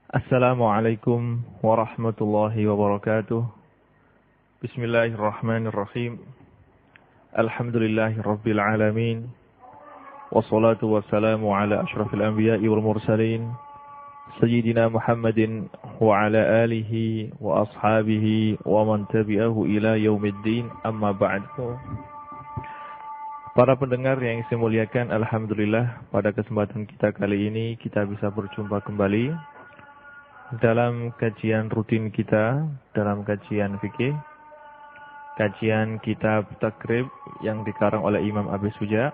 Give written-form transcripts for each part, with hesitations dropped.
Assalamualaikum warahmatullahi wabarakatuh. Bismillahirrahmanirrahim. Alhamdulillahi rabbil alamin. Wassalatu wassalamu ala ashrafil anbiya'i wal mursalin. Sayyidina Muhammadin wa ala alihi wa ashabihi wa man tabi'ahu ila yaumiddin, amma ba'du. Para pendengar yang saya muliakan, alhamdulillah pada kesempatan kita kali ini kita bisa berjumpa kembali dalam kajian rutin kita, dalam kajian fikih, kajian kitab Takrib yang dikarang oleh Imam Abi Suja.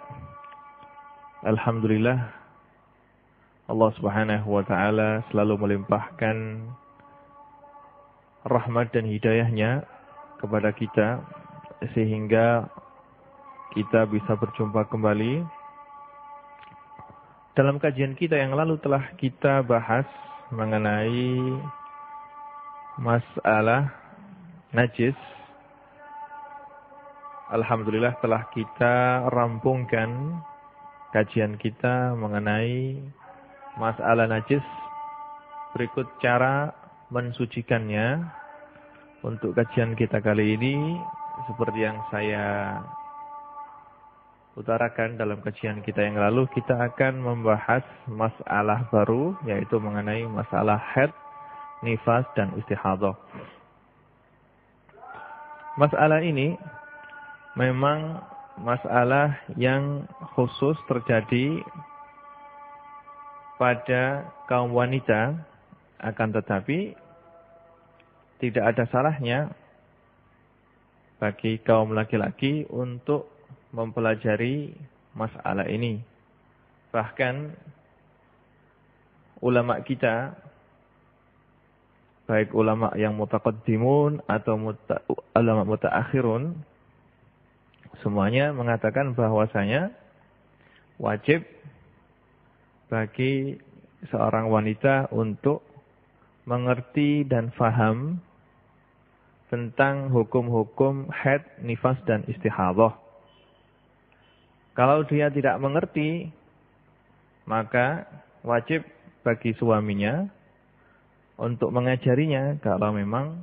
Alhamdulillah, Allah Subhanahu wa Ta'ala selalu melimpahkan rahmat dan hidayahnya kepada kita sehingga kita bisa berjumpa kembali. Dalam kajian kita yang lalu telah kita bahas mengenai masalah najis. Alhamdulillah telah kita rampungkan kajian kita mengenai masalah najis. Berikut cara mensucikannya. Untuk kajian kita kali ini, seperti yang saya utarakan dalam kajian kita yang lalu, kita akan membahas masalah baru, yaitu mengenai masalah haid, nifas, dan istihadah. Masalah ini memang masalah yang khusus terjadi pada kaum wanita, akan tetapi tidak ada salahnya bagi kaum laki-laki untuk mempelajari masalah ini. Bahkan ulama kita, baik ulama yang mutaqaddimun atau ulama mutaakhirun, semuanya mengatakan bahwasanya wajib bagi seorang wanita untuk mengerti dan faham tentang hukum-hukum haid, nifas, dan istihadah. Kalau dia tidak mengerti, maka wajib bagi suaminya untuk mengajarinya kalau memang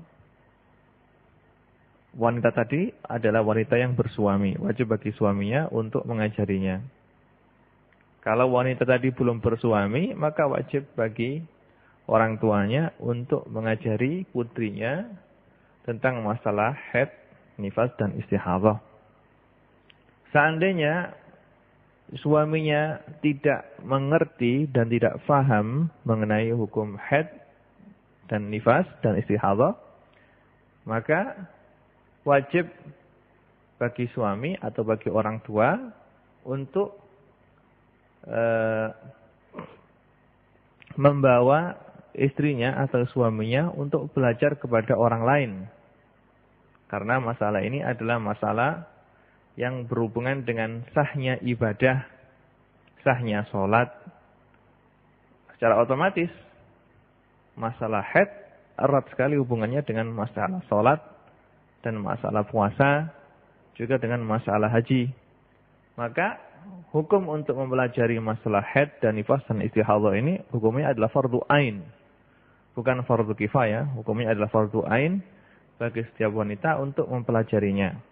wanita tadi adalah wanita yang bersuami. Wajib bagi suaminya untuk mengajarinya. Kalau wanita tadi belum bersuami, maka wajib bagi orang tuanya untuk mengajari putrinya tentang masalah haid, nifas, dan istihadah. Seandainya suaminya tidak mengerti dan tidak faham mengenai hukum haid dan nifas dan istihadah, maka wajib bagi suami atau bagi orang tua untuk membawa istrinya atau suaminya untuk belajar kepada orang lain. Karena masalah ini adalah masalah yang berhubungan dengan sahnya ibadah, sahnya sholat. Secara otomatis, masalah haid erat sekali hubungannya dengan masalah sholat dan masalah puasa, juga dengan masalah haji. Maka, hukum untuk mempelajari masalah haid dan nifas dan istihadah ini, hukumnya adalah fardu ain. Bukan fardu kifayah, hukumnya adalah fardu ain bagi setiap wanita untuk mempelajarinya.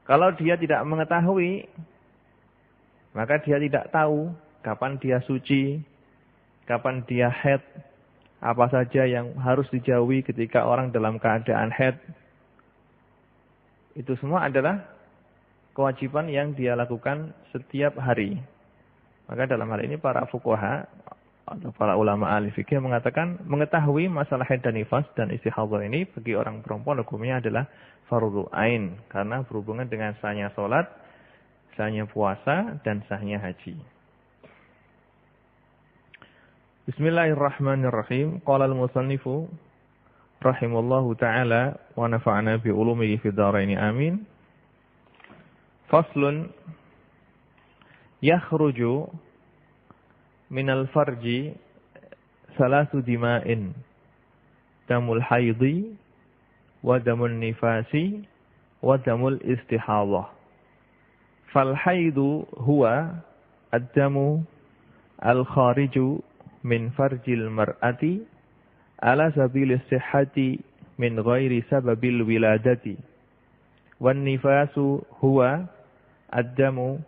Kalau dia tidak mengetahui, maka dia tidak tahu kapan dia suci, kapan dia haid, apa saja yang harus dijauhi ketika orang dalam keadaan haid. Itu semua adalah kewajiban yang dia lakukan setiap hari. Maka dalam hal ini para fuqaha atau para ulama ahli fikih mengatakan mengetahui masalah haid dan nifas dan istihadah ini bagi orang perempuan hukumnya adalah fardu ain, karena berhubungan dengan sahnya sholat, sahnya puasa, dan sahnya haji. Bismillahirrahmanirrahim. Qala al-musannifu rahimallahu ta'ala wa nafa'ana bi ulumihi fid dharain amin. Faslun yakhruju minal farji salasu dima'in, damul haidhi wa damul nifasi wa damul istihadah. Fal haidu huwa ad-damu al-khariju min farjil mar'ati ala sabilis sihhati min ghairi sababil wiladati. Wan nifasu huwa ad-damu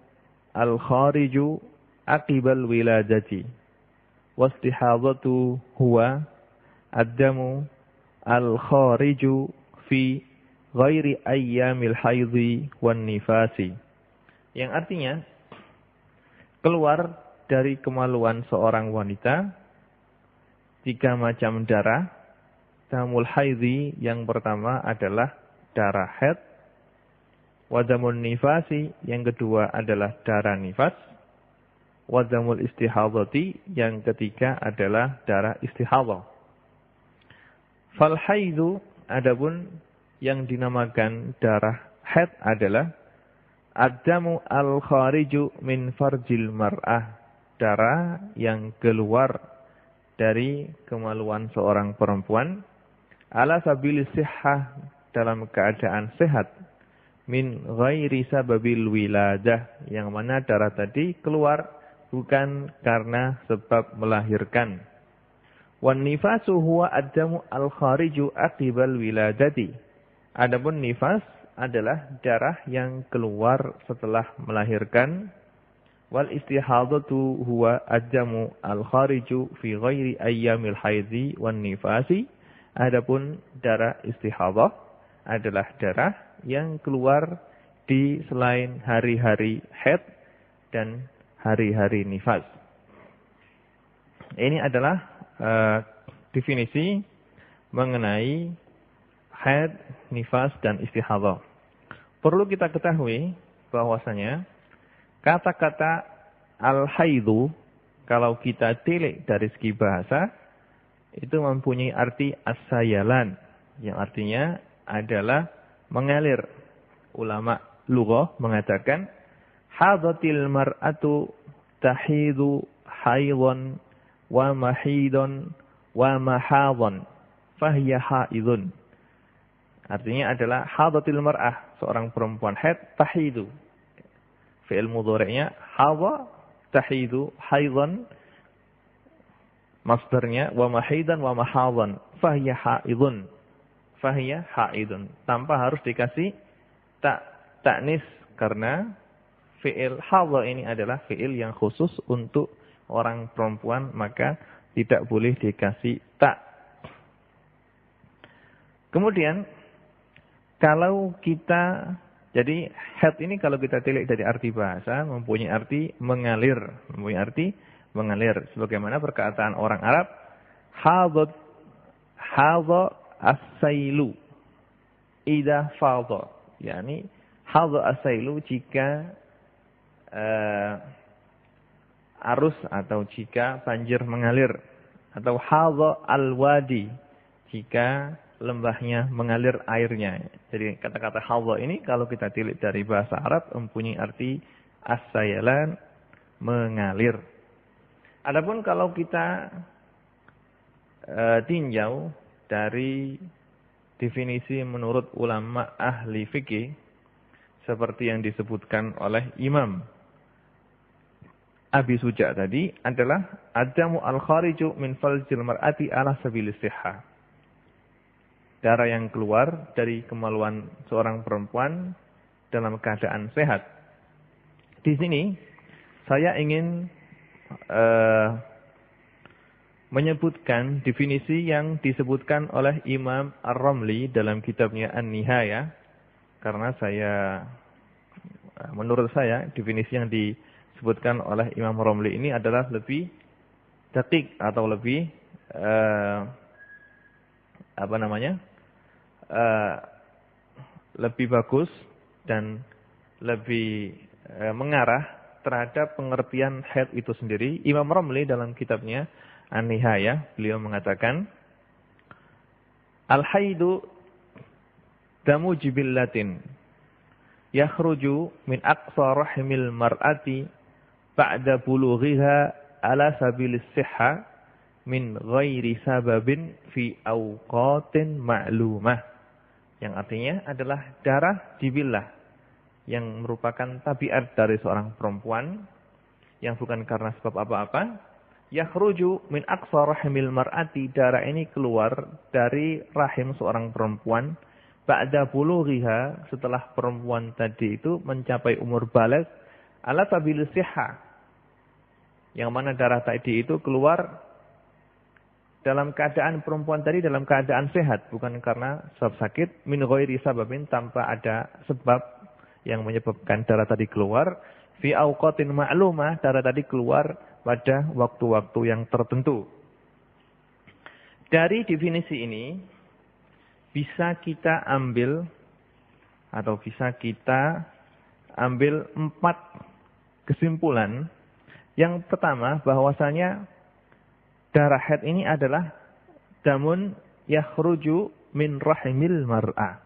al-khariju aqibal wiladati. Wastihadatu huwa ad-damu al-khariju fi ghairi ayyamil haidhi wan nifasi. Yang artinya keluar dari kemaluan seorang wanita 3 macam darah. Damul haidhi yang pertama adalah darah haid. Wadamun nifasi yang kedua adalah darah nifas. Wadamul istihadati yang ketiga adalah darah istihadah. Fal haidhu adapun yang dinamakan darah haid adalah ad-damu al-khariju min farjil mar'ah. Darah yang keluar dari kemaluan seorang perempuan ala sabilis sihhah dalam keadaan sehat min ghairi sababil wiladah yang mana darah tadi keluar bukan karena sebab melahirkan. Wan nifasu huwa ad-damu al-khariju aqibal wiladati. Adapun nifas adalah darah yang keluar setelah melahirkan. Wal istihadatu huwa ad-damu al-khariju fi ghairi ayyamil haidhi wan nifasi. Adapun darah istihadah adalah darah yang keluar di selain hari-hari haid dan hari-hari nifas. Ini adalah definisi mengenai haid, nifas, dan istihadah. Perlu kita ketahui bahwasanya kata-kata al-haidu kalau kita tilik dari segi bahasa itu mempunyai arti as-sayalan yang artinya adalah mengalir. Ulama lughah mengatakan hadatil mar'atu tahidu haidhan wa mahidhan wa mahadhan fahiya haidun. Artinya adalah hadatil mar'ah, seorang perempuan haid, tahidu. Fi'il mudhari'nya hadha tahidu haidhan, masdarnya wa mahidan wa mahadhan fahiya haidun. Fahiya haidun. Tanpa harus dikasih ta'nis karena fi'il hadha ini adalah fi'il yang khusus untuk orang perempuan, maka tidak boleh dikasih ta. Kemudian kalau kita, jadi haid ini kalau kita tilik dari arti bahasa mempunyai arti mengalir, sebagaimana perkataan orang Arab, hadha as-sailu idza fadha, yakni hadha as-sailu jika arus atau jika banjir mengalir, atau hadha al-wadi jika lembahnya mengalir airnya. Jadi kata-kata hadha ini kalau kita tilik dari bahasa Arab mempunyai arti as-sayalan, mengalir. Adapun kalau kita tinjau dari definisi menurut ulama ahli fikih seperti yang disebutkan oleh Imam Abi Suja tadi adalah ad-damu al-khariju min farjil mar'ati ala sabilis sihhah. Darah yang keluar dari kemaluan seorang perempuan dalam keadaan sehat. Di sini saya ingin menyebutkan definisi yang disebutkan oleh Imam Ar-Ramli dalam kitabnya An-Nihaya. Karena menurut saya definisi yang disebutkan oleh Imam Ar-Ramli ini adalah lebih daqiq atau lebih lebih bagus dan lebih mengarah terhadap pengertian haid itu sendiri. Imam Ramli dalam kitabnya An-Nihaya, beliau mengatakan, Al-haidu damu jibillatin yakhruju min aqsa rahimil mar'ati ba'da bulughiha ala sabilis sihha min ghairi sababin fi awqatin ma'lumah. Yang artinya adalah darah jibillah yang merupakan tabiat dari seorang perempuan yang bukan karena sebab apa-apa, yakhruju min aqsa rahimil mar'ati, darah ini keluar dari rahim seorang perempuan, ba'da bulughiha, setelah perempuan tadi itu mencapai umur baligh, ala sabil sihha, yang mana darah tadi itu keluar dalam keadaan perempuan tadi dalam keadaan sehat, bukan karena sebab sakit, min ghairi sababin, tanpa ada sebab yang menyebabkan darah tadi keluar, fi awqatin ma'lumah, darah tadi keluar pada waktu-waktu yang tertentu. Dari definisi ini bisa kita ambil atau bisa kita ambil 4 kesimpulan. Yang pertama, bahwasanya darah haid ini adalah damun yakhruju min rahimil mar'ah.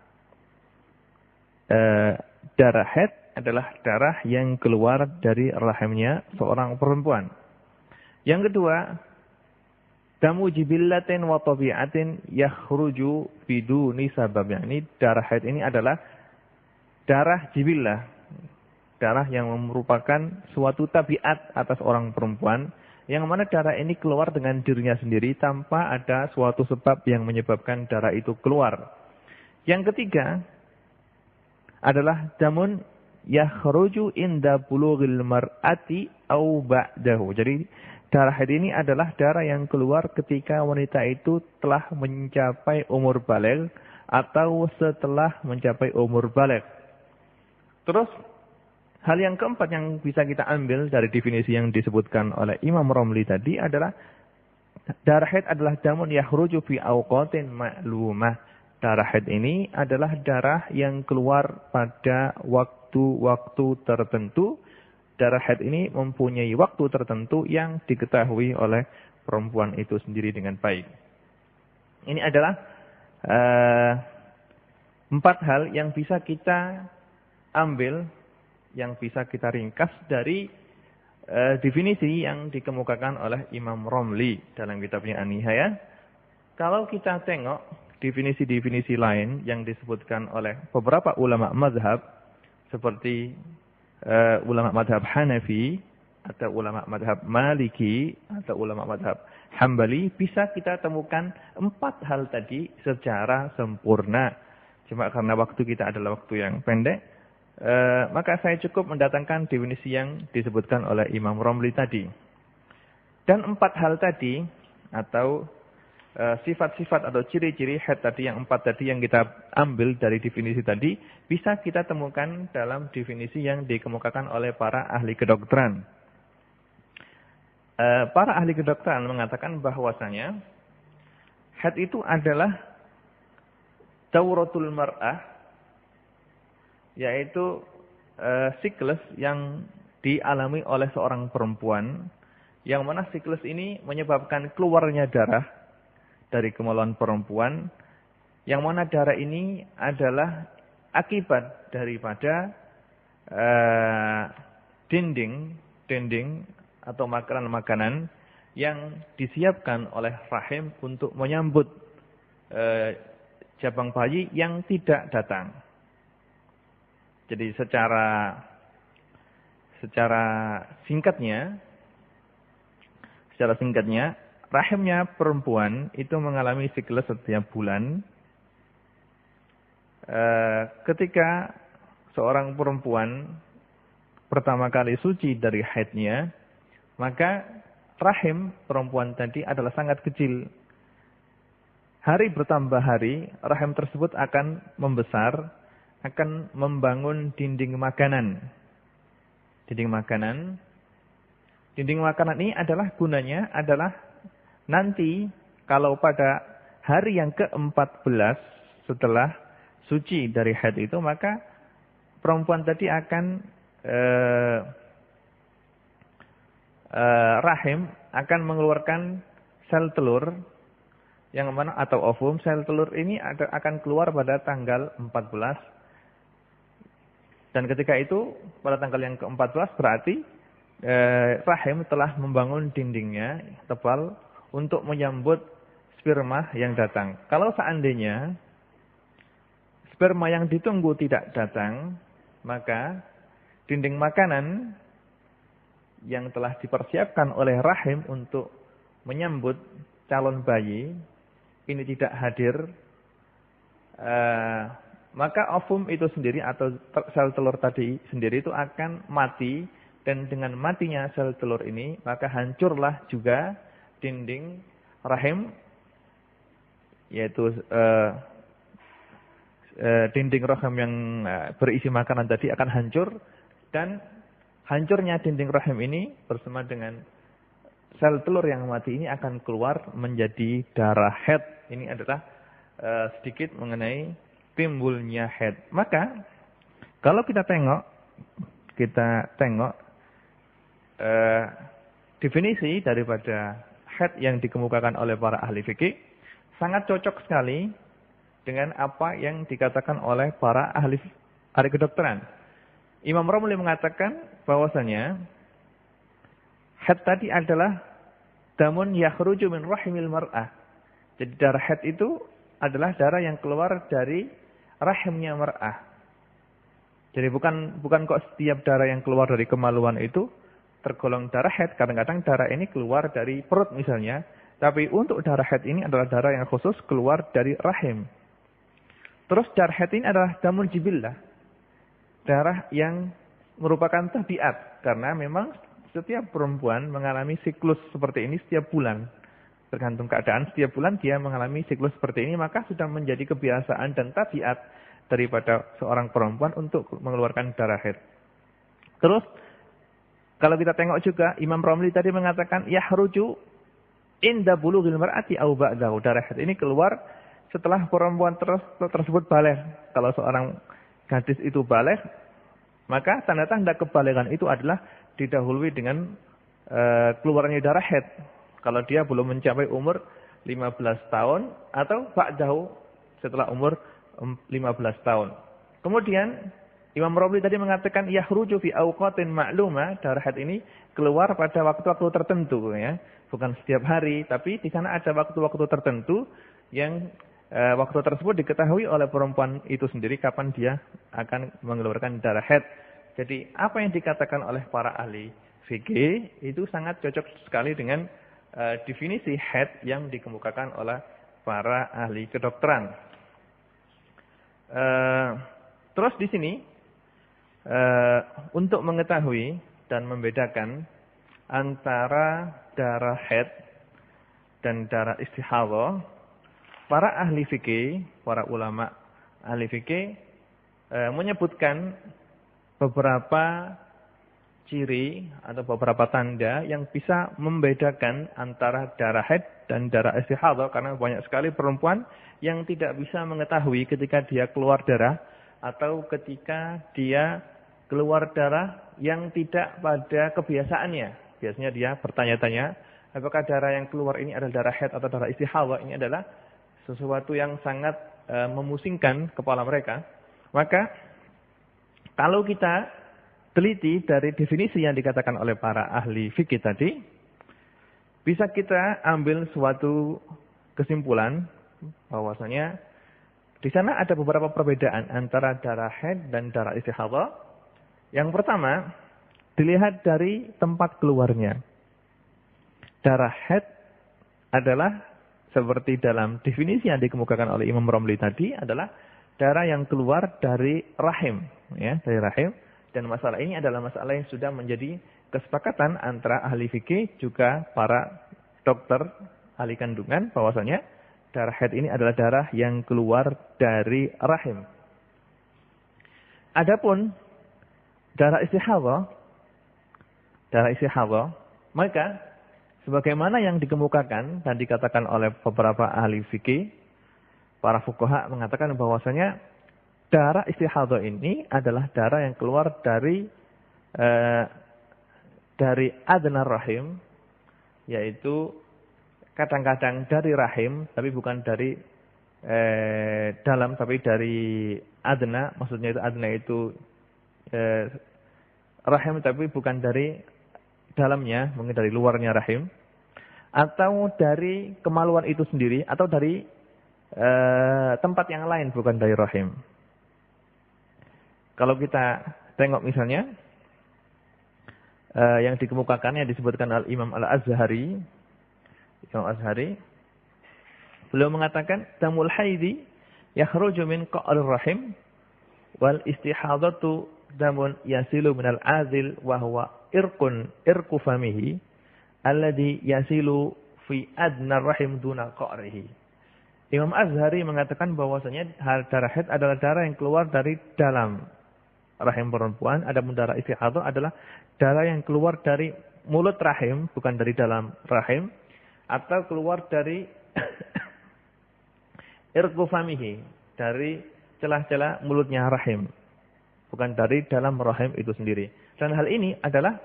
Darah haid adalah darah yang keluar dari rahimnya seorang perempuan. Yang kedua, damu jibillatin wa tabi'atin yakhruju biduni sabab. Ini darah haid ini adalah darah jibillah, darah yang merupakan suatu tabiat atas orang perempuan, yang mana darah ini keluar dengan dirinya sendiri tanpa ada suatu sebab yang menyebabkan darah itu keluar. Yang ketiga adalah damun yakhruju inda bulughil mar'ati au ba'dahu. Jadi darah haid ini adalah darah yang keluar ketika wanita itu telah mencapai umur baligh atau setelah mencapai umur baligh. Terus hal yang keempat yang bisa kita ambil dari definisi yang disebutkan oleh Imam Romli tadi adalah darah haid adalah damun yakhruju fi awqatin ma'lumah. Darah haid ini adalah darah yang keluar pada waktu-waktu tertentu. Darah haid ini mempunyai waktu tertentu yang diketahui oleh perempuan itu sendiri dengan baik. Ini adalah 4 hal yang bisa kita ambil, yang bisa kita ringkas dari definisi yang dikemukakan oleh Imam Romli dalam kitabnya An-Nihayah. Kalau kita tengok definisi-definisi lain yang disebutkan oleh beberapa ulama mazhab, seperti ulama mazhab Hanafi, atau ulama mazhab Maliki, atau ulama mazhab Hambali, bisa kita temukan 4 hal tadi secara sempurna. Cuma karena waktu kita adalah waktu yang pendek, maka saya cukup mendatangkan definisi yang disebutkan oleh Imam Romli tadi. Dan 4 hal tadi, atau sifat-sifat atau ciri-ciri haid tadi, yang 4 tadi yang kita ambil dari definisi tadi, bisa kita temukan dalam definisi yang dikemukakan oleh para ahli kedokteran. Para ahli kedokteran mengatakan bahwasanya haid itu adalah dauratul mar'ah, yaitu siklus yang dialami oleh seorang perempuan, yang mana siklus ini menyebabkan keluarnya darah dari kemaluan perempuan, yang mana darah ini adalah akibat daripada dinding atau makanan-makanan yang disiapkan oleh rahim untuk menyambut jabang bayi yang tidak datang. Jadi secara singkatnya, rahimnya perempuan itu mengalami siklus setiap bulan. Ketika seorang perempuan pertama kali suci dari haidnya, maka rahim perempuan tadi adalah sangat kecil. Hari bertambah hari, rahim tersebut akan membesar, akan membangun dinding makanan. Dinding makanan ini adalah gunanya adalah nanti kalau pada hari yang ke-14 setelah suci dari haid itu, maka perempuan tadi akan rahim akan mengeluarkan sel telur yang mana, atau ovum. Sel telur ini akan keluar pada tanggal 14. Dan ketika itu, pada tanggal yang ke-14 berarti rahim telah membangun dindingnya tebal untuk menyambut sperma yang datang. Kalau seandainya sperma yang ditunggu tidak datang, maka dinding makanan yang telah dipersiapkan oleh rahim untuk menyambut calon bayi ini tidak hadir, maka ovum itu sendiri atau sel telur tadi sendiri itu akan mati, dan dengan matinya sel telur ini maka hancurlah juga dinding rahim, yaitu dinding rahim yang berisi makanan tadi akan hancur, dan hancurnya dinding rahim ini bersama dengan sel telur yang mati ini akan keluar menjadi darah haid. Ini adalah sedikit mengenai timbulnya haid. Maka kalau kita tengok definisi daripada haid yang dikemukakan oleh para ahli fikih sangat cocok sekali dengan apa yang dikatakan oleh para ahli kedokteran. Imam Romli mengatakan bahwasanya haid tadi adalah damun yakhruju min rahimil mar'ah. Jadi darah haid itu adalah darah yang keluar dari rahimnya mar'ah. Jadi bukan kok setiap darah yang keluar dari kemaluan itu tergolong darah haid. Kadang-kadang darah ini keluar dari perut misalnya, tapi untuk darah haid ini adalah darah yang khusus keluar dari rahim. Terus darah haid ini adalah damun jibillah. Darah yang merupakan tabiat, karena memang setiap perempuan mengalami siklus seperti ini setiap bulan. Tergantung keadaan, setiap bulan dia mengalami siklus seperti ini, maka sudah menjadi kebiasaan dan tabiat daripada seorang perempuan untuk mengeluarkan darah haid. Terus, kalau kita tengok juga, Imam Romli tadi mengatakan, yahruju inda bulughil mar'ati aw ba'dahu. Darah haid ini keluar setelah perempuan tersebut baligh. Kalau seorang gadis itu baligh, maka tanda-tanda kebalegan itu adalah didahului dengan keluarnya darah haid. Kalau dia belum mencapai umur 15 tahun atau ba'dahu setelah umur 15 tahun. Kemudian Imam Romli tadi mengatakan yahruju fi awqatin ma'lumah, darah haid ini keluar pada waktu-waktu tertentu ya. Bukan setiap hari, tapi di sana ada waktu-waktu tertentu yang waktu tersebut diketahui oleh perempuan itu sendiri kapan dia akan mengeluarkan darah haid. Jadi apa yang dikatakan oleh para ahli fikih itu sangat cocok sekali dengan definisi haid yang dikemukakan oleh para ahli kedokteran. Terus di sini untuk mengetahui dan membedakan antara darah haid dan darah istihadhah, para ahli fikih, para ulama ahli fikih menyebutkan beberapa ciri atau beberapa tanda yang bisa membedakan antara darah haid dan darah istihadhah, karena banyak sekali perempuan yang tidak bisa mengetahui ketika dia keluar darah atau ketika dia keluar darah yang tidak pada kebiasaannya. Biasanya dia bertanya-tanya, apakah darah yang keluar ini adalah darah haid atau darah istihadhah? Ini adalah sesuatu yang sangat memusingkan kepala mereka. Maka kalau kita teliti dari definisi yang dikatakan oleh para ahli fikih tadi, bisa kita ambil suatu kesimpulan bahwasanya di sana ada beberapa perbedaan antara darah haid dan darah istihadhah. Yang pertama, dilihat dari tempat keluarnya. Darah haid adalah seperti dalam definisi yang dikemukakan oleh Imam Romli tadi adalah darah yang keluar dari rahim, ya, dari rahim. Dan masalah ini adalah masalah yang sudah menjadi kesepakatan antara ahli fikih juga para dokter ahli kandungan bahwasanya darah haid ini adalah darah yang keluar dari rahim. Adapun darah istihadhah, maka sebagaimana yang dikemukakan dan dikatakan oleh beberapa ahli fikih, para fuqaha mengatakan bahwasanya darah istihadhah ini adalah darah yang keluar dari adna rahim, yaitu kadang-kadang dari rahim, tapi bukan dari dalam, tapi dari adna. Maksudnya itu adna itu rahim, tapi bukan dari dalamnya, mungkin dari luarnya rahim, atau dari kemaluan itu sendiri, atau dari tempat yang lain, bukan dari rahim. Kalau kita tengok misalnya, yang dikemukakan yang disebutkan Imam Al-Azhari. Imam Azhari beliau mengatakan damul haidi yakhruju min qa'rir rahim wal istihadatu damun yasilu minal azil wa huwa irqu famihi alladhi yasilu fi adna rahim duna qa'rihi. Imam Azhari mengatakan bahwasanya darah haid adalah darah yang keluar dari dalam rahim perempuan, adapun darah istihadah adalah darah yang keluar dari mulut rahim, bukan dari dalam rahim, atau keluar dari irqu famihi, dari celah-celah mulutnya rahim, bukan dari dalam rahim itu sendiri. Dan hal ini adalah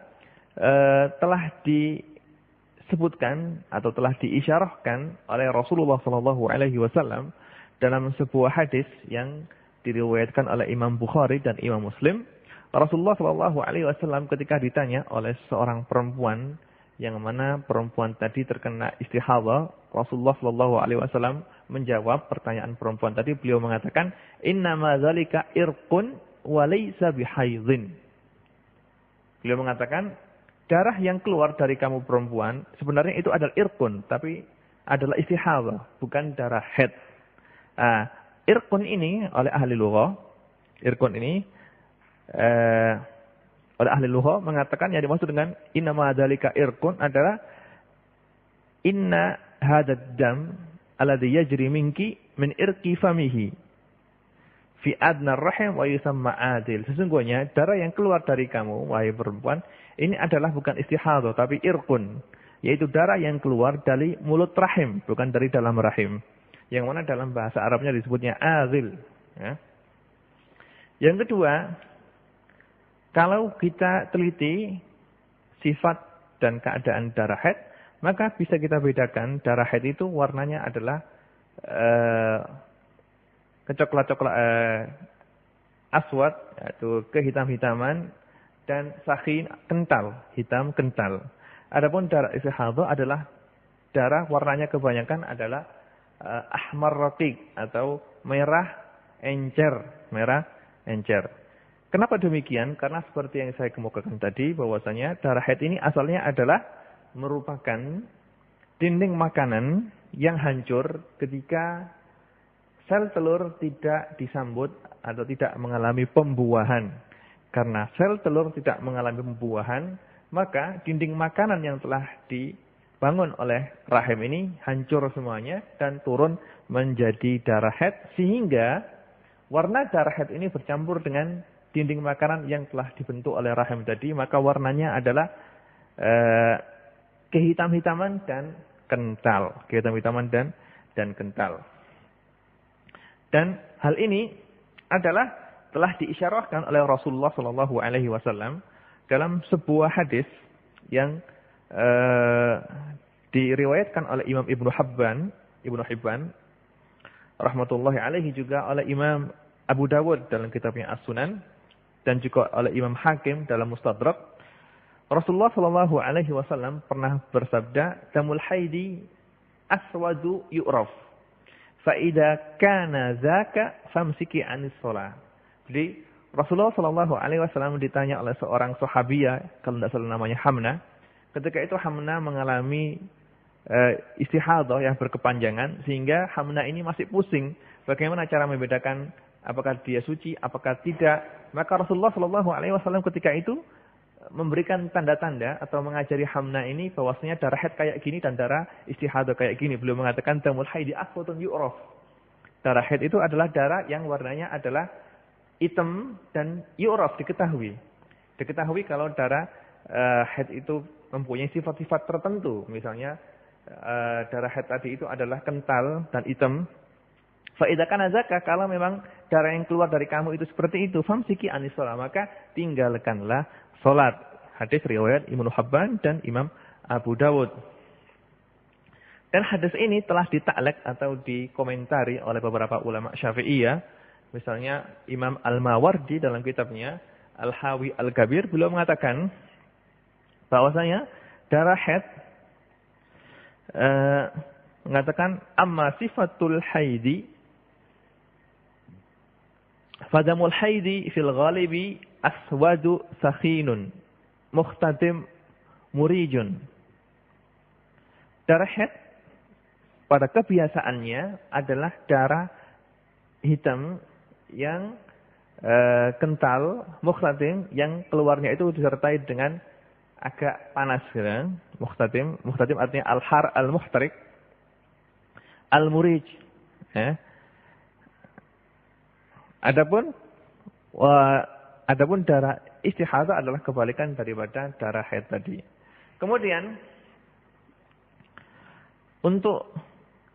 telah disebutkan atau telah diisyarahkan oleh Rasulullah SAW dalam sebuah hadis yang diriwayatkan oleh Imam Bukhari dan Imam Muslim. Rasulullah SAW ketika ditanya oleh seorang perempuan yang mana perempuan tadi terkena istihadah, Rasulullah SAW menjawab pertanyaan perempuan tadi. Beliau mengatakan, innama dzalika irqun wa laysa bihaidhin. Beliau mengatakan, darah yang keluar dari kamu perempuan sebenarnya itu adalah irqun, tapi adalah istihadah, bukan darah haid. Irqun ini oleh ahli lughah, irqun ini oleh ahli lughah mengatakan yang dimaksud dengan innama dzalika irqun adalah inna hadzal dam alladhi yajri minki min irqi famihi fi adna rahim wa yusamma adil. Sesungguhnya darah yang keluar dari kamu wahai perempuan ini adalah bukan istihadah tapi irqun, yaitu darah yang keluar dari mulut rahim, bukan dari dalam rahim. Yang mana dalam bahasa Arabnya disebutnya azil. Ya. Yang kedua, kalau kita teliti sifat dan keadaan darah haid, maka bisa kita bedakan darah haid itu warnanya adalah kecoklat-coklat aswad, yaitu kehitam-hitaman, dan sakhin kental, hitam kental. Adapun darah istihadah adalah darah warnanya kebanyakan adalah ahmar raqiq atau merah encer, merah encer. Kenapa demikian? Karena seperti yang saya kemukakan tadi bahwasanya darah haid ini asalnya adalah merupakan dinding makanan yang hancur ketika sel telur tidak disambut atau tidak mengalami pembuahan. Karena sel telur tidak mengalami pembuahan, maka dinding makanan yang telah dibangun oleh rahim ini hancur semuanya dan turun menjadi darah haid, sehingga warna darah haid ini bercampur dengan dinding makanan yang telah dibentuk oleh rahim tadi, maka warnanya adalah kehitam-hitaman dan kental, kehitam-hitaman dan kental. Dan hal ini adalah telah diisyarahkan oleh Rasulullah SAW dalam sebuah hadis yang diriwayatkan oleh Imam Ibnu Hibban rahmatullahi alaihi, juga oleh Imam Abu Dawud dalam kitabnya As-Sunan, dan juga oleh Imam Hakim dalam Mustadrak. Rasulullah SAW pernah bersabda, damul haidi aswadu yu'raf, fa idza kana dzaka famsiki anis shalah. Jadi Rasulullah SAW ditanya oleh seorang sahabiyah, kalau tidak salah namanya Hamna. Ketika itu Hamna mengalami istihadah yang berkepanjangan, sehingga Hamna ini masih pusing bagaimana cara membedakan apakah dia suci, apakah tidak. Maka Rasulullah SAW ketika itu memberikan tanda-tanda atau mengajari Hamna ini bahwasanya darah haid kayak gini dan darah istihadah kayak gini. Beliau mengatakan damul haidi aswadun yu'raf. Darah haid itu adalah darah yang warnanya adalah hitam dan yu'raf, diketahui. Diketahui kalau darah haid itu mempunyai sifat-sifat tertentu. Misalnya darah haid tadi itu adalah kental dan hitam. Fa idza kana zaka, kalau memang darah yang keluar dari kamu itu seperti itu, famsiki anis shalah, maka tinggalkanlah salat. Hadis riwayat Ibnu Hibban dan Imam Abu Dawud. Dan hadis ini telah ditaklek atau dikomentari oleh beberapa ulama Syafi'iyah. Misalnya Imam Al-Mawardi dalam kitabnya Al-Hawi Al-Kabir, beliau mengatakan bahwasanya darah haid mengatakan amma sifatul haidi fadamul haidi fil ghalibi aswadu sakhinun mukhtadim murijun. Darah haid pada kebiasaannya adalah darah hitam yang kental, mukhtadim, yang keluarnya itu disertai dengan agak panas. Ya. Mukhtadim artinya al-har al-muhtarik, al-murij. Ya. Adapun darah istihadah adalah kebalikan daripada darah haid tadi. Kemudian untuk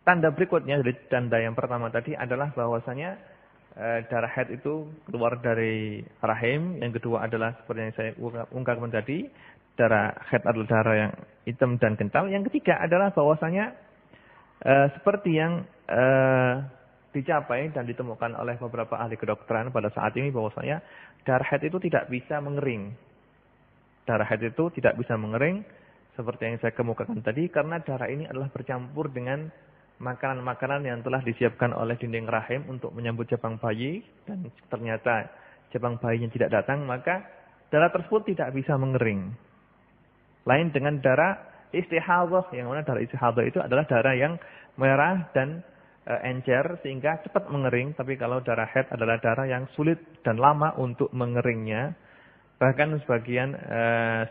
tanda berikutnya dari tanda yang pertama tadi adalah bahwasanya darah haid itu keluar dari rahim. Yang kedua adalah seperti yang saya ungkapkan tadi, darah haid adalah darah yang hitam dan kental. Yang ketiga adalah bahwasanya seperti yang dicapai dan ditemukan oleh beberapa ahli kedokteran pada saat ini, bahwasanya darah haid itu tidak bisa mengering. Darah haid itu tidak bisa mengering seperti yang saya kemukakan tadi, karena darah ini adalah bercampur dengan makanan-makanan yang telah disiapkan oleh dinding rahim untuk menyambut jabang bayi, dan ternyata jabang bayinya tidak datang, maka darah tersebut tidak bisa mengering. Lain dengan darah istihadah, yang mana darah istihadah itu adalah darah yang merah dan encer sehingga cepat mengering. Tapi kalau darah haid adalah darah yang sulit dan lama untuk mengeringnya. Bahkan sebagian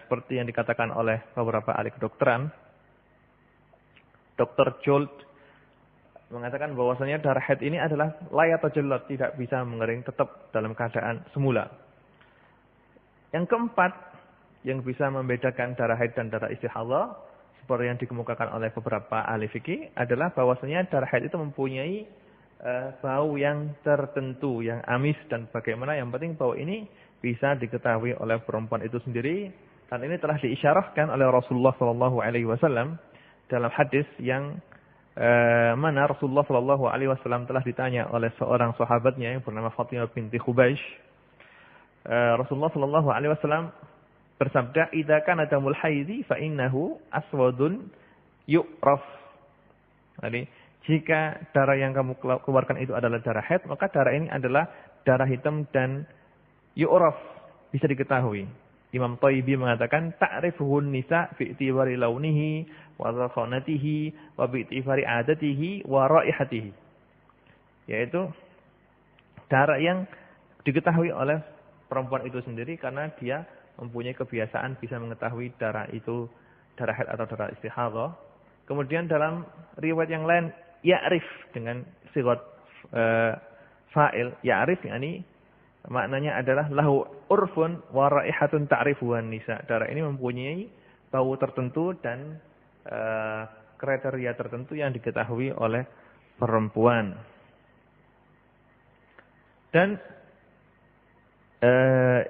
seperti yang dikatakan oleh beberapa ahli kedokteran, Dr. Jolt mengatakan bahwasanya darah haid ini adalah la yatajallad, tidak bisa mengering, tetap dalam keadaan semula. Yang keempat yang bisa membedakan darah haid dan darah istihadah, seperti yang dikemukakan oleh beberapa ahli fikih, adalah bahwasanya darah haid itu mempunyai bau yang tertentu, yang amis, dan bagaimana yang penting bau ini bisa diketahui oleh perempuan itu sendiri. Dan ini telah diisyarahkan oleh Rasulullah SAW dalam hadis yang mana Rasulullah SAW telah ditanya oleh seorang sahabatnya yang bernama Fatimah binti Khubaysh. Rasulullah SAW bersabda, "Idza kana damul haidhi fa innahu aswadun yu'raf." Jadi, jika darah yang kamu keluarkan itu adalah darah haid, maka darah ini adalah darah hitam dan yu'raf, bisa diketahui. Imam Thayyibi mengatakan, ta'rifuhun nisa fi i'tibari launihi wa zakhanatihi wa bi i'tibari adatihi wa raihatihi. Yaitu darah yang diketahui oleh perempuan itu sendiri karena dia mempunyai kebiasaan bisa mengetahui darah itu darah haid atau darah istihadah. Kemudian dalam riwayat yang lain, ya'rif dengan sigat fa'il, ya'rif yakni maknanya adalah lahu urfun wa raihatun ta'rifuhan nisa. Darah ini mempunyai bau tertentu dan kriteria tertentu yang diketahui oleh perempuan. Dan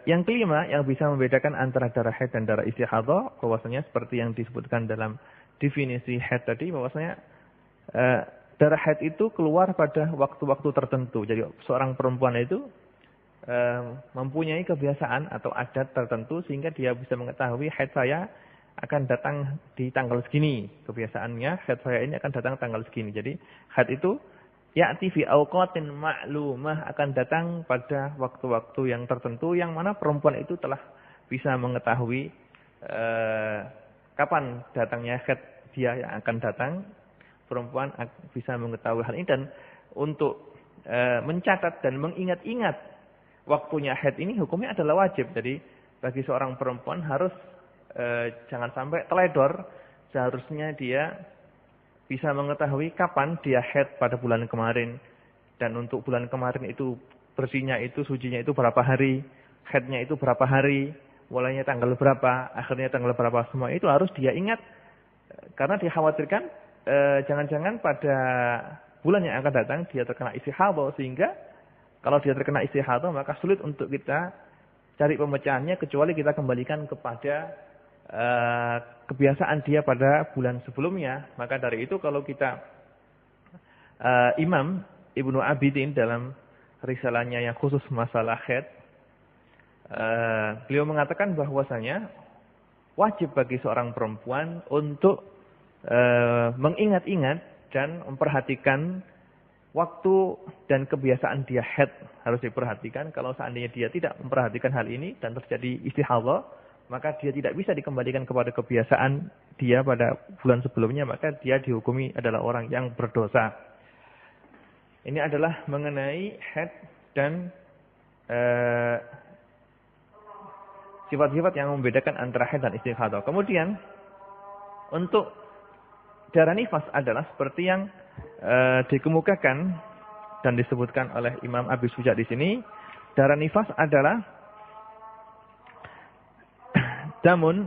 yang kelima yang bisa membedakan antara darah haid dan darah istihadah, bahwasanya seperti yang disebutkan dalam definisi haid tadi, bahwasanya darah haid itu keluar pada waktu-waktu tertentu. Jadi seorang perempuan itu mempunyai kebiasaan atau adat tertentu sehingga dia bisa mengetahui haid saya akan datang di tanggal segini. Kebiasaannya haid saya ini akan datang tanggal segini. Jadi haid itu ya'ti fi awqatin ma'lumah, akan datang pada waktu-waktu yang tertentu yang mana perempuan itu telah bisa mengetahui kapan datangnya haid dia yang akan datang. Perempuan bisa mengetahui hal ini, dan untuk mencatat dan mengingat-ingat waktunya haid ini hukumnya adalah wajib. Jadi bagi seorang perempuan harus jangan sampai teledor. Seharusnya dia bisa mengetahui kapan dia haid pada bulan kemarin. Dan untuk bulan kemarin itu bersihnya itu, sucinya itu berapa hari, haidnya itu berapa hari, mulainya tanggal berapa, akhirnya tanggal berapa, semua itu harus dia ingat. Karena dikhawatirkan jangan-jangan pada bulan yang akan datang dia terkena istihadah, sehingga kalau dia terkena istihadah maka sulit untuk kita cari pemecahannya kecuali kita kembalikan kepada kebiasaan dia pada bulan sebelumnya. Maka dari itu kalau kita Imam Ibnu Abidin dalam risalahnya yang khusus masalah haid, beliau mengatakan bahwasanya wajib bagi seorang perempuan untuk mengingat-ingat dan memperhatikan waktu dan kebiasaan dia haid, harus diperhatikan. Kalau seandainya dia tidak memperhatikan hal ini dan terjadi istihadah, maka dia tidak bisa dikembalikan kepada kebiasaan dia pada bulan sebelumnya, maka dia dihukumi adalah orang yang berdosa. Ini adalah mengenai haid dan sifat-sifat yang membedakan antara haid dan istihadah. Kemudian untuk darah nifas adalah seperti yang dikemukakan dan disebutkan oleh Imam Abi Suja di sini. Darah nifas adalah damun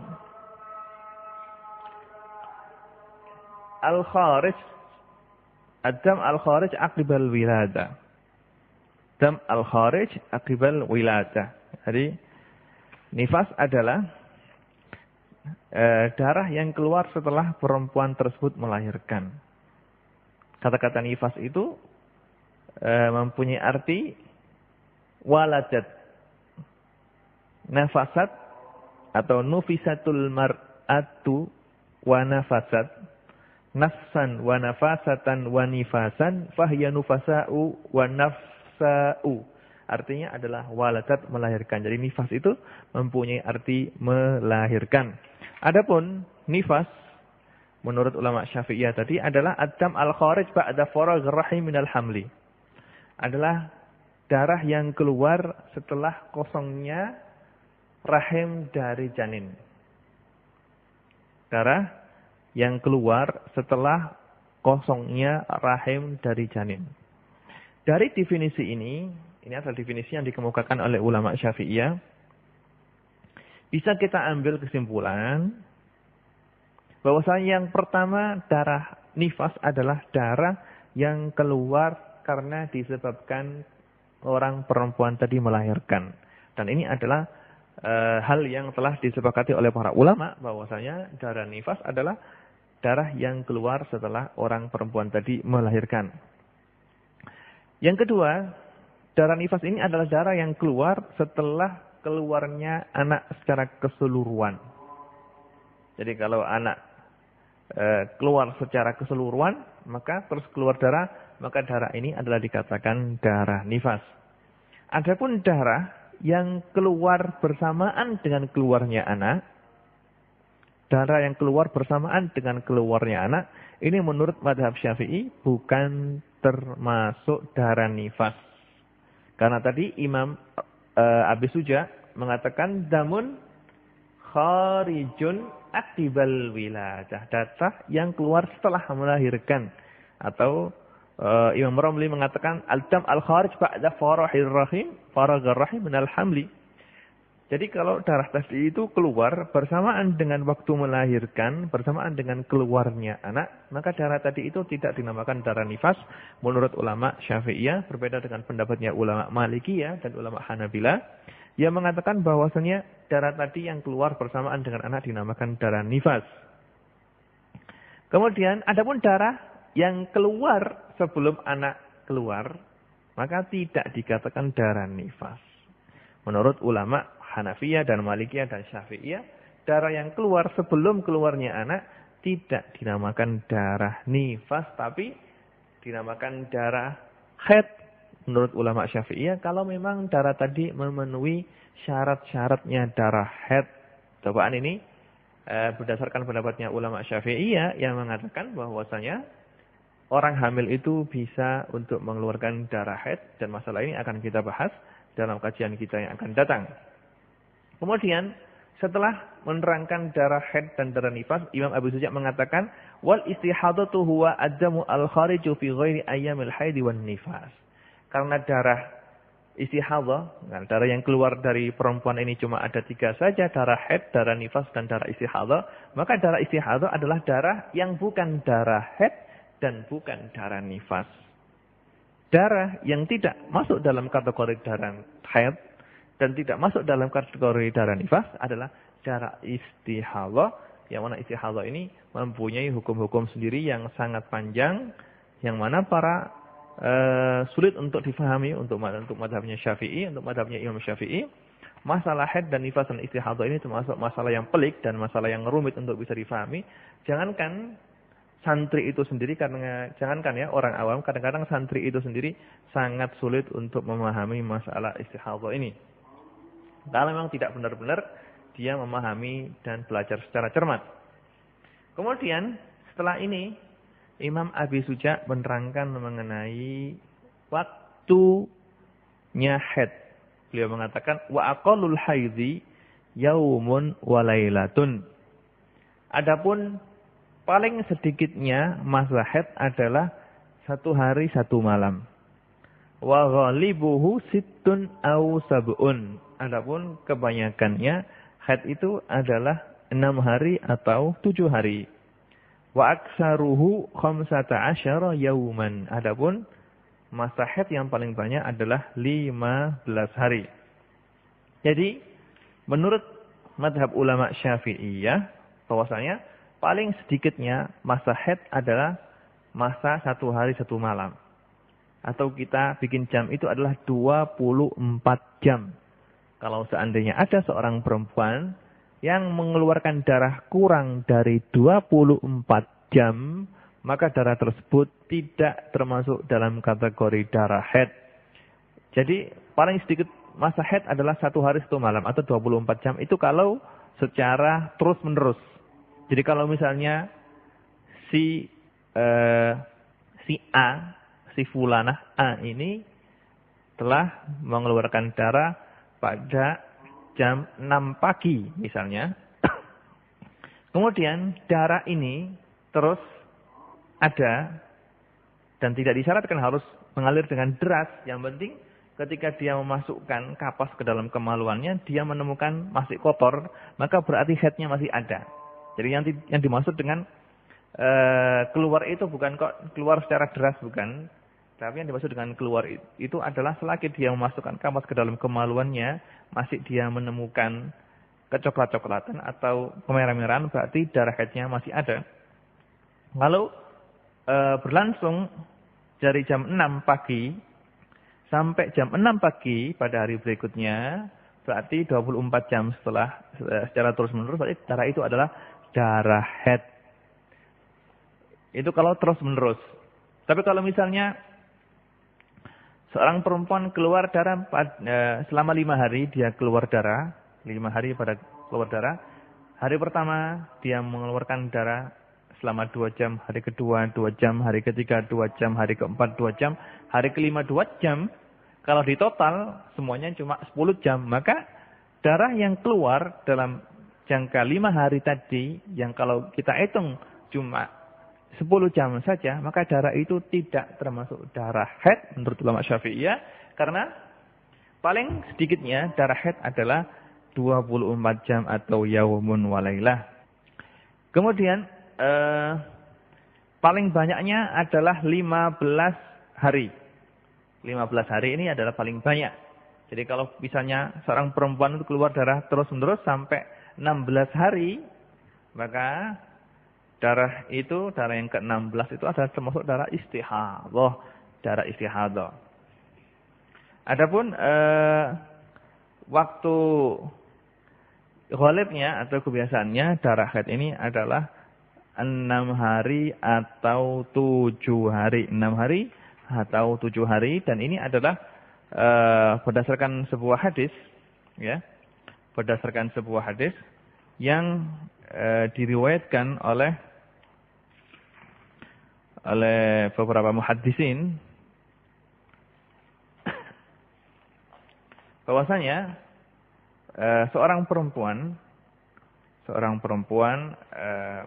al-kharij, ad-dam al-kharij aqibal wilada. Dam al-kharij aqibal wilada. Jadi nifas adalah darah yang keluar setelah perempuan tersebut melahirkan. Kata-kata nifas itu mempunyai arti waladat, nafasat atau nufisatul mar'atu wa nafasat, nafsan wa nafasatan wa nifasan fahiya nufasa'u wa nafsa'u. Artinya adalah waladat, melahirkan. Jadi nifas itu mempunyai arti melahirkan. Adapun nifas menurut ulama Syafi'iyah tadi adalah ad-dam al-kharij ba'da faragh rahim minal hamli. Adalah darah yang keluar setelah kosongnya rahim dari janin. Darah yang keluar setelah kosongnya rahim dari janin. Dari definisi ini adalah definisi yang dikemukakan oleh ulama Syafi'iyah. Bisa kita ambil kesimpulan bahwasanya yang pertama, darah nifas adalah darah yang keluar karena disebabkan orang perempuan tadi melahirkan. Dan ini adalah hal yang telah disepakati oleh para ulama bahwasanya darah nifas adalah darah yang keluar setelah orang perempuan tadi melahirkan. Yang kedua, darah nifas ini adalah darah yang keluar setelah keluarnya anak secara keseluruhan. Jadi kalau anak keluar secara keseluruhan, maka terus keluar darah, maka darah ini adalah dikatakan darah nifas. Adapun darah yang keluar bersamaan dengan keluarnya anak, darah yang keluar bersamaan dengan keluarnya anak, ini menurut madhab Syafi'i bukan termasuk darah nifas. Karena tadi Imam Abi Suja mengatakan damun kharijun aqibal wiladah, darah yang keluar setelah melahirkan. Atau Imam Romli mengatakan al-dam al-kharij ba'da farahir rahim, faraghar rahim minal hamli. Jadi kalau darah tadi itu keluar bersamaan dengan waktu melahirkan, bersamaan dengan keluarnya anak, maka darah tadi itu tidak dinamakan darah nifas menurut ulama Syafi'iyah, berbeda dengan pendapatnya ulama Malikiyah dan ulama Hanabilah yang mengatakan bahwasanya darah tadi yang keluar bersamaan dengan anak dinamakan darah nifas. Kemudian adapun darah yang keluar sebelum anak keluar, maka tidak dikatakan darah nifas. Menurut ulama Hanafiyah dan Malikiyah dan Syafi'iyah, darah yang keluar sebelum keluarnya anak tidak dinamakan darah nifas, tapi dinamakan darah haid. Menurut ulama Syafi'iyah, kalau memang darah tadi memenuhi syarat-syaratnya darah haid. Cobaan ini berdasarkan pendapatnya ulama Syafi'iyah yang mengatakan bahwasanya orang hamil itu bisa untuk mengeluarkan darah haid, dan masalah ini akan kita bahas dalam kajian kita yang akan datang. Kemudian setelah menerangkan darah haid dan darah nifas, Imam Abu Suja mengatakan wal istihadatu huwa ad-damu al-khariju fi ghairi ayyamil haid wan nifas. Karena darah istihadah, darah yang keluar dari perempuan ini cuma ada 3 saja, darah haid, darah nifas dan darah istihadah, maka darah istihadah adalah darah yang bukan darah haid dan bukan darah nifas. Darah yang tidak masuk dalam kategori darah haid dan tidak masuk dalam kategori darah nifas adalah darah istihadah, yang mana istihadah ini mempunyai hukum-hukum sendiri yang sangat panjang, yang mana para sulit untuk difahami untuk madhabnya Syafi'i, untuk madhabnya Imam Syafi'i. Masalah haid dan nifas dan istihadah ini termasuk masalah yang pelik dan masalah yang rumit untuk bisa difahami. Jangankan santri itu sendiri, karena jangankan ya orang awam, kadang-kadang santri itu sendiri sangat sulit untuk memahami masalah istihadah ini. Kalau memang tidak benar-benar dia memahami dan belajar secara cermat. Kemudian setelah ini Imam Abi Suja menerangkan mengenai waktunya haid. Beliau mengatakan wa aqallul haidhi yaumun wa lailatun. Adapun paling sedikitnya masa haid adalah 1 hari 1 malam. Wa ghalibuhu sittun aw sab'un. Adapun kebanyakannya haid itu adalah 6 hari atau 7 hari. Wa aksaruhu 15 yauman. Adapun masa haid yang paling banyak adalah 15 hari. Jadi menurut mazhab ulama Syafi'iyah bahwasanya paling sedikitnya masa haid adalah masa 1 hari 1 malam. Atau kita bikin jam itu adalah 24 jam. Kalau seandainya ada seorang perempuan yang mengeluarkan darah kurang dari 24 jam, maka darah tersebut tidak termasuk dalam kategori darah haid. Jadi paling sedikit masa haid adalah 1 hari 1 malam atau 24 jam. Itu kalau secara terus menerus. Jadi kalau misalnya si A, si fulanah A ini telah mengeluarkan darah pada jam 6 pagi misalnya. Kemudian darah ini terus ada dan tidak disyaratkan harus mengalir dengan deras. Yang penting ketika dia memasukkan kapas ke dalam kemaluannya, dia menemukan masih kotor, maka berarti haidnya masih ada. Jadi yang dimaksud dengan keluar itu bukan kok keluar secara deras, bukan. Tapi yang dimaksud dengan keluar itu adalah selagi dia memasukkan kapas ke dalam kemaluannya, masih dia menemukan kecoklat-coklatan atau kemerah-merahan, berarti darah haidnya masih ada. Kalau berlangsung dari jam 6 pagi sampai jam 6 pagi pada hari berikutnya, berarti 24 jam secara terus-menerus, berarti darah itu adalah darah haid. Itu kalau terus-menerus. Tapi kalau misalnya seorang perempuan keluar darah selama 5 hari, dia keluar darah, 5 hari pada keluar darah. Hari pertama dia mengeluarkan darah selama 2 jam, hari kedua 2 jam, hari ketiga 2 jam, hari keempat 2 jam, hari kelima 2 jam. Kalau di total semuanya cuma 10 jam, maka darah yang keluar dalam jangka 5 hari tadi, yang kalau kita hitung cuma 10 jam saja, maka darah itu tidak termasuk darah haid menurut ulama Syafi'iyah, karena paling sedikitnya darah haid adalah 24 jam atau yaumun walailah. Kemudian paling banyaknya adalah 15 hari. 15 hari ini adalah paling banyak. Jadi kalau misalnya seorang perempuan itu keluar darah terus-menerus sampai 16 hari, maka darah yang ke-16 itu adalah termasuk darah istihadah. Darah istihadah. Adapun waktu ghalibnya atau kebiasaannya darah haid ini adalah 6 hari atau 7 hari. 6 hari atau 7 hari. Dan ini adalah berdasarkan sebuah hadis. Ya, berdasarkan sebuah hadis yang diriwayatkan oleh beberapa muhaddisin. Bahwasanya seorang perempuan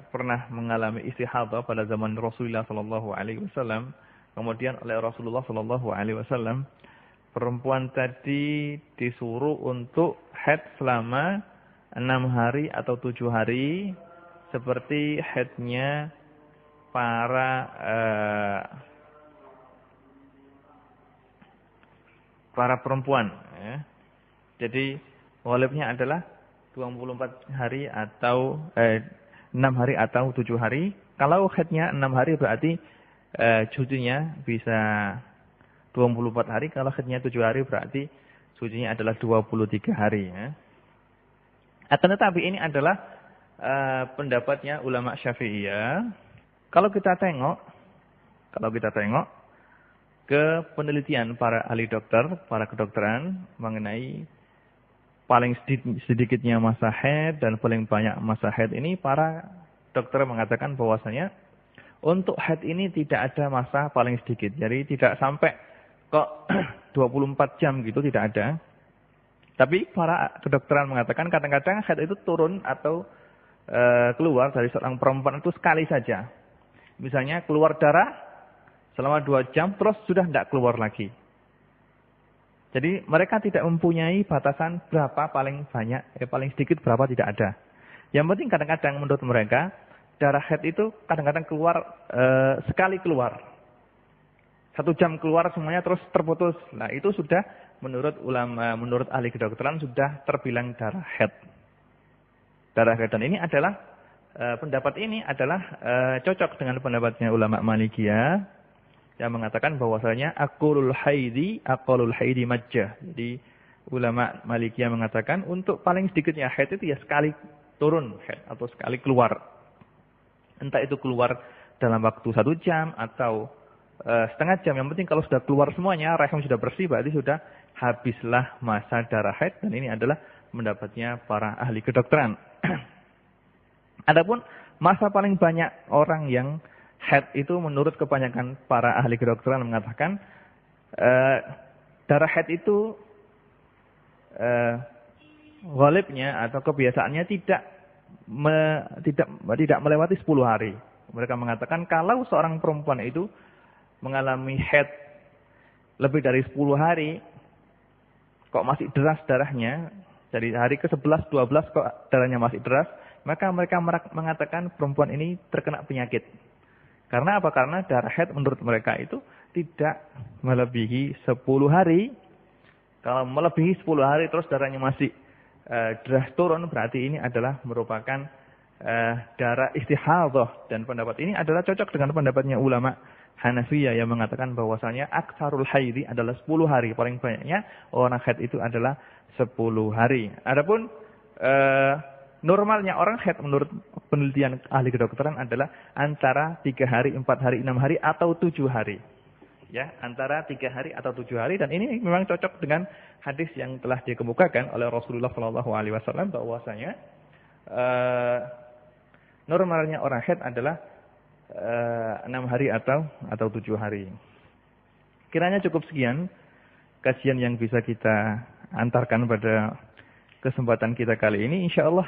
pernah mengalami istihadah pada zaman Rasulullah sallallahu alaihi wasallam. Kemudian oleh Rasulullah sallallahu alaihi wasallam, perempuan tadi disuruh untuk haid selama 6 hari atau 7 hari seperti haidnya para perempuan, ya. Jadi ghalibnya adalah 24 hari atau 6 hari atau 7 hari. Kalau haidnya 6 hari berarti sucinya bisa 24 hari. Kalau haidnya 7 hari berarti sucinya adalah 23 hari. Ya. Akan tetapi ini adalah pendapatnya ulama Syafi'iyah. Kalau kita tengok ke penelitian para ahli dokter, para kedokteran mengenai paling sedikitnya masa haid dan paling banyak masa haid ini, para dokter mengatakan bahwasanya untuk haid ini tidak ada masa paling sedikit. Jadi tidak sampai kok 24 jam gitu, tidak ada. Tapi para kedokteran mengatakan kadang-kadang haid itu turun atau keluar dari seorang perempuan itu sekali saja. Misalnya keluar darah selama 2 jam terus sudah tidak keluar lagi. Jadi mereka tidak mempunyai batasan berapa paling banyak, paling sedikit berapa, tidak ada. Yang penting kadang-kadang menurut mereka darah haid itu kadang-kadang keluar sekali keluar. 1 jam keluar semuanya terus terputus. Nah itu sudah menurut ulama, menurut ahli kedokteran sudah terbilang darah haid. Darah haid, dan ini adalah pendapat ini adalah cocok dengan pendapatnya ulama Malikiyah yang mengatakan bahwasanya aqallul haidi majjah. Jadi ulama Malikiyah mengatakan untuk paling sedikitnya haid itu ya sekali turun haid atau sekali keluar. Entah itu keluar dalam waktu 1 jam atau setengah jam. Yang penting kalau sudah keluar semuanya, rahim sudah bersih, berarti sudah habislah masa darah haid, dan ini adalah pendapatnya para ahli kedokteran. Adapun masa paling banyak orang yang haid itu menurut kebanyakan para ahli kedokteran mengatakan darah haid itu ghalibnya atau kebiasaannya tidak melewati 10 hari. Mereka mengatakan kalau seorang perempuan itu mengalami haid lebih dari 10 hari kok masih deras darahnya, dari hari ke-11, 12 kok darahnya masih deras, maka mereka mengatakan perempuan ini terkena penyakit. Karena apa? Karena darah haid menurut mereka itu tidak melebihi 10 hari. Kalau melebihi 10 hari terus darahnya masih deras turun, berarti ini adalah merupakan darah istihadhah. Dan pendapat ini adalah cocok dengan pendapatnya ulama Hanafiyah yang mengatakan bahwasanya aktsarul haidi adalah 10 hari. Paling banyaknya orang haid itu adalah 10 hari. Adapun normalnya orang haid menurut penelitian ahli kedokteran adalah antara 3 hari, 4 hari, 6 hari, atau 7 hari. Ya, antara 3 hari atau 7 hari. Dan ini memang cocok dengan hadis yang telah dikemukakan oleh Rasulullah SAW bahwasanya normalnya orang haid adalah 6 hari atau 7 hari. Kiranya cukup sekian kajian yang bisa kita antarkan pada kesempatan kita kali ini. Insyaallah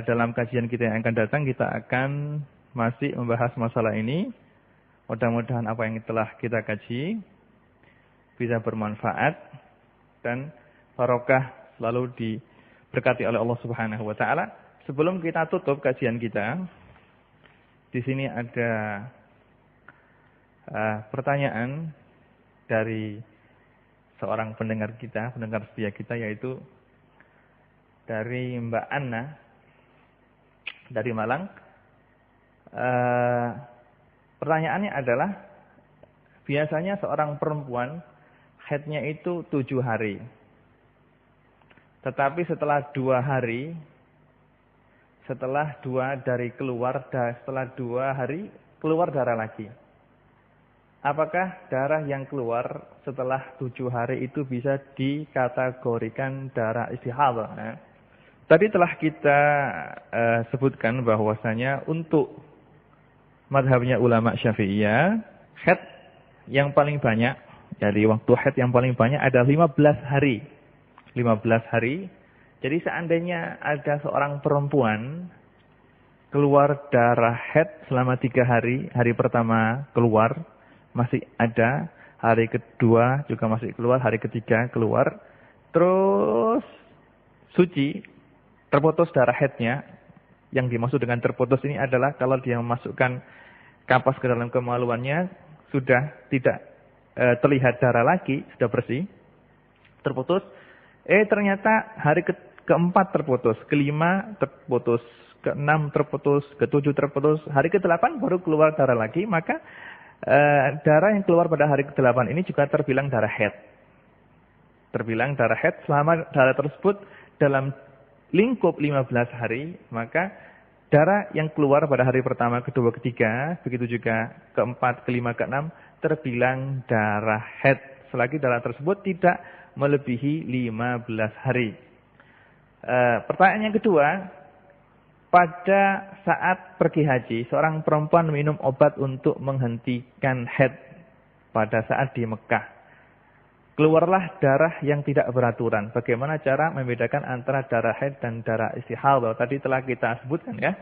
dalam kajian kita yang akan datang kita akan masih membahas masalah ini. Mudah-mudahan apa yang telah kita kaji bisa bermanfaat dan barokah selalu diberkati oleh Allah Subhanahu wa taala. Sebelum kita tutup kajian kita, di sini ada pertanyaan dari seorang pendengar kita, pendengar setia kita, yaitu dari Mbak Anna dari Malang. Pertanyaannya adalah, biasanya seorang perempuan haidnya itu 7 hari. Tetapi setelah 2 hari, setelah 2 hari keluar darah lagi. Apakah darah yang keluar setelah 7 hari itu bisa dikategorikan darah istihadhah? Tadi telah kita sebutkan bahwasanya untuk mazhabnya ulama Syafi'iyah, haid yang paling banyak, jadi waktu haid yang paling banyak ada 15 hari. 15 hari. Jadi seandainya ada seorang perempuan keluar darah haid selama 3 hari, hari pertama keluar, masih ada, hari kedua juga masih keluar, hari ketiga keluar, terus suci, terputus darah haidnya. Yang dimaksud dengan terputus ini adalah kalau dia memasukkan kapas ke dalam kemaluannya, sudah tidak terlihat darah lagi, sudah bersih, terputus. Ternyata hari keempat terputus, kelima terputus, keenam terputus, ketujuh terputus, hari ke-8 baru keluar darah lagi, maka darah yang keluar pada hari ke-8 ini juga terbilang darah haid. Terbilang darah haid selama darah tersebut dalam lingkup 15 hari, maka darah yang keluar pada hari pertama, kedua, ketiga, begitu juga keempat, kelima, keenam, terbilang darah haid. Selagi darah tersebut tidak melebihi 15 hari. Pertanyaan yang kedua, pada saat pergi haji, seorang perempuan minum obat untuk menghentikan haid pada saat di Mekah. Keluarlah darah yang tidak beraturan. Bagaimana cara membedakan antara darah haid dan darah istihadah? Tadi telah kita sebutkan ya.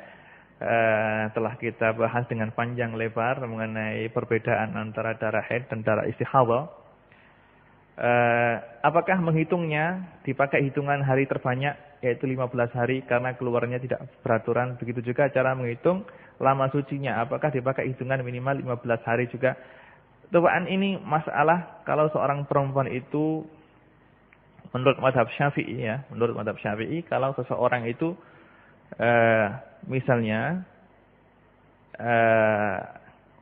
Telah kita bahas dengan panjang lebar mengenai perbedaan antara darah haid dan darah istihadah. Apakah menghitungnya dipakai hitungan hari terbanyak yaitu 15 hari karena keluarnya tidak beraturan? Begitu juga cara menghitung lama sucinya, apakah dipakai hitungan minimal 15 hari juga? Tebaan ini masalah kalau seorang perempuan itu menurut mazhab Syafi'i ya, menurut mazhab Syafi'i kalau seseorang itu misalnya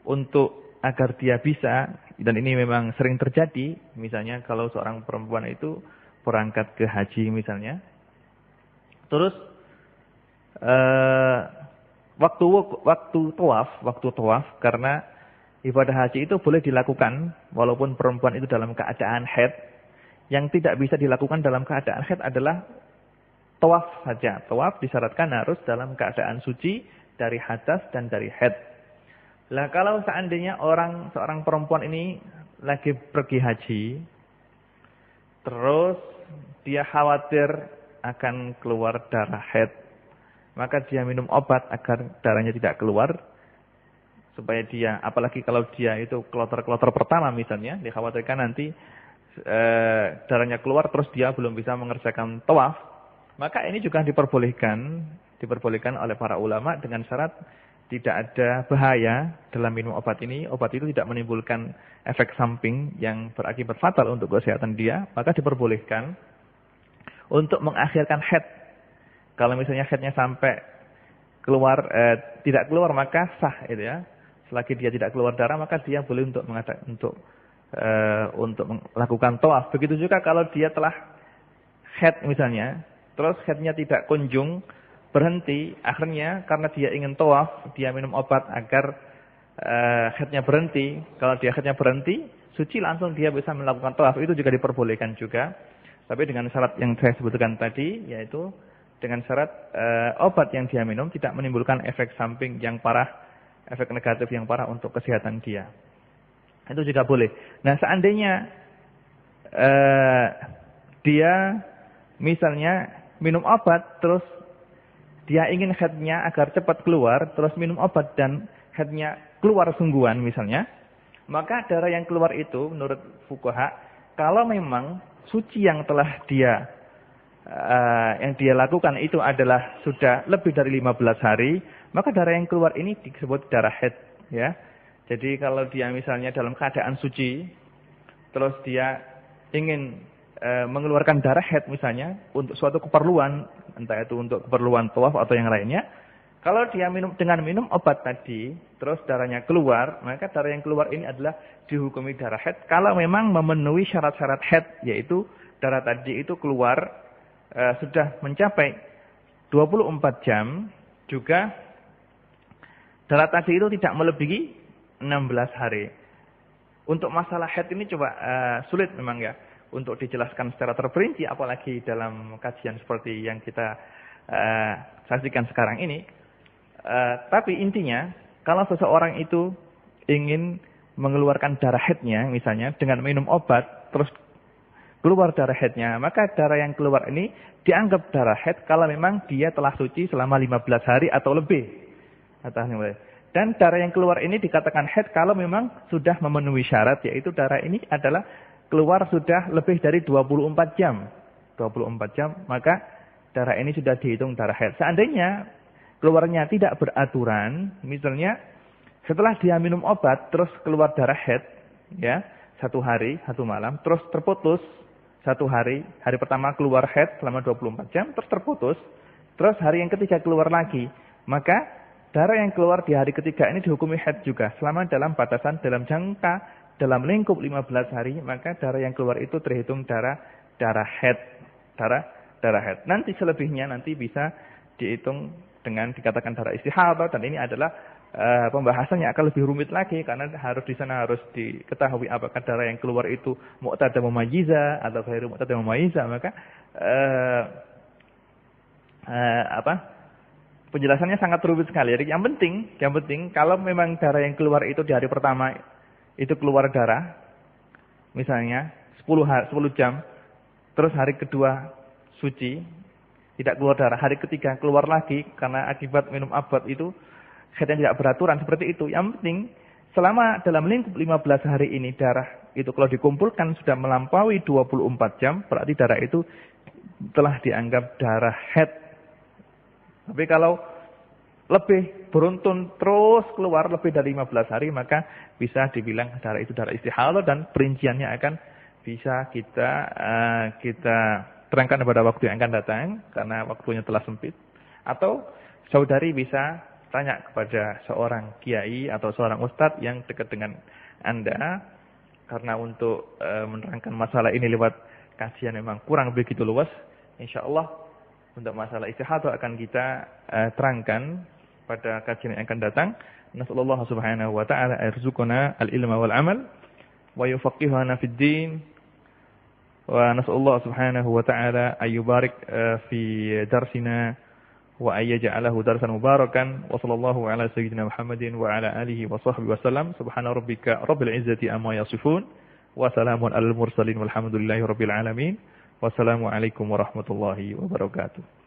untuk agar dia bisa, dan ini memang sering terjadi, misalnya kalau seorang perempuan itu berangkat ke haji misalnya, terus waktu tawaf, karena ibadah haji itu boleh dilakukan walaupun perempuan itu dalam keadaan haid. Yang tidak bisa dilakukan dalam keadaan haid adalah tawaf saja. Tawaf disyaratkan harus dalam keadaan suci dari hadas dan dari haid. Lah kalau seandainya seorang perempuan ini lagi pergi haji, terus dia khawatir akan keluar darah haid, maka dia minum obat agar darahnya tidak keluar, supaya dia, apalagi kalau dia itu kloter-kloter pertama misalnya, dikhawatirkan nanti darahnya keluar terus dia belum bisa mengerjakan tawaf, maka ini juga diperbolehkan oleh para ulama dengan syarat tidak ada bahaya dalam minum obat ini. Obat itu tidak menimbulkan efek samping yang berakibat fatal untuk kesehatan dia, maka diperbolehkan untuk mengakhirkan haid. Kalau misalnya haidnya sampai keluar tidak keluar maka sah itu ya. Selagi dia tidak keluar darah maka dia boleh untuk melakukan tawaf. Begitu juga kalau dia telah haid misalnya, terus haidnya tidak kunjung berhenti, akhirnya karena dia ingin tawaf, dia minum obat agar haidnya berhenti. Kalau dia haidnya berhenti, suci langsung dia bisa melakukan tawaf. Itu juga diperbolehkan juga. Tapi dengan syarat yang saya sebutkan tadi, yaitu dengan syarat obat yang dia minum tidak menimbulkan efek samping yang parah, efek negatif yang parah untuk kesehatan dia. Itu juga boleh. Nah, seandainya dia misalnya minum obat, terus dia ingin haidnya agar cepat keluar, terus minum obat dan haidnya keluar sungguhan misalnya, maka darah yang keluar itu menurut fuqaha, kalau memang suci yang telah dia lakukan itu adalah sudah lebih dari 15 hari, maka darah yang keluar ini disebut darah haid ya. Jadi kalau dia misalnya dalam keadaan suci, terus dia ingin mengeluarkan darah haid misalnya untuk suatu keperluan, entah itu untuk keperluan tawaf atau yang lainnya, kalau dia dengan minum obat tadi, terus darahnya keluar, maka darah yang keluar ini adalah dihukumi darah haid kalau memang memenuhi syarat-syarat haid, yaitu darah tadi itu keluar sudah mencapai 24 jam, juga darah tadi itu tidak melebihi 16 hari. Untuk masalah haid ini coba sulit memang ya untuk dijelaskan secara terperinci, apalagi dalam kajian seperti yang kita saksikan sekarang ini. Tapi intinya, kalau seseorang itu ingin mengeluarkan darah haidnya, misalnya dengan minum obat, terus keluar darah haidnya, maka darah yang keluar ini dianggap darah haid kalau memang dia telah suci selama 15 hari atau lebih. Dan darah yang keluar ini dikatakan haid kalau memang sudah memenuhi syarat, yaitu darah ini adalah keluar sudah lebih dari 24 jam. 24 jam, maka darah ini sudah dihitung darah haid. Seandainya keluarnya tidak beraturan, misalnya setelah dia minum obat terus keluar darah haid, ya, 1 hari, 1 malam, terus terputus 1 hari, hari pertama keluar haid selama 24 jam, terus terputus, terus hari yang ketiga keluar lagi, maka darah yang keluar di hari ketiga ini dihukumi haid juga, selama dalam batasan, dalam lingkup 15 hari, maka darah yang keluar itu terhitung darah haid, darah haid. Nanti selebihnya nanti bisa dihitung dengan dikatakan darah istihadah, dan ini adalah pembahasannya akan lebih rumit lagi karena di sana harus diketahui apakah darah yang keluar itu mu'tada mumayyiza atau ghairu mu'tada mumayyiza, maka penjelasannya sangat rumit sekali. Jadi yang penting kalau memang darah yang keluar itu di hari pertama itu keluar darah, misalnya 10 jam, terus hari kedua suci, tidak keluar darah, hari ketiga keluar lagi karena akibat minum obat itu, haid yang tidak beraturan seperti itu. Yang penting selama dalam lingkup 15 hari ini darah itu kalau dikumpulkan sudah melampaui 24 jam, berarti darah itu telah dianggap darah haid. Tapi kalau lebih beruntun terus keluar lebih dari 15 hari, maka bisa dibilang darah itu darah istihadah, dan perinciannya akan bisa kita terangkan pada waktu yang akan datang karena waktunya telah sempit. Atau saudari bisa tanya kepada seorang kiai atau seorang ustadz yang dekat dengan Anda, karena untuk menerangkan masalah ini lewat kajian memang kurang begitu luas. Insyaallah untuk masalah istihadah akan kita terangkan pada kajian yang akan datang. Nasallallahu subhanahu wa ta'ala yarzuqana al-ilma wal amal wa yufaqihana fid din. Wa nasallallahu subhanahu wa ta'ala ayyubarik fi darsina wa ayyaj'alahu darsan mubarakan. Wa sallallahu ala sayyidina Muhammadin wa ala alihi wa sahbihi wa sallam. Subhana rabbika rabbil izzati amma yasifun. Wa salamun alal mursalin walhamdulillahi rabbil alamin. Wassalamualaikum warahmatullahi wabarakatuh.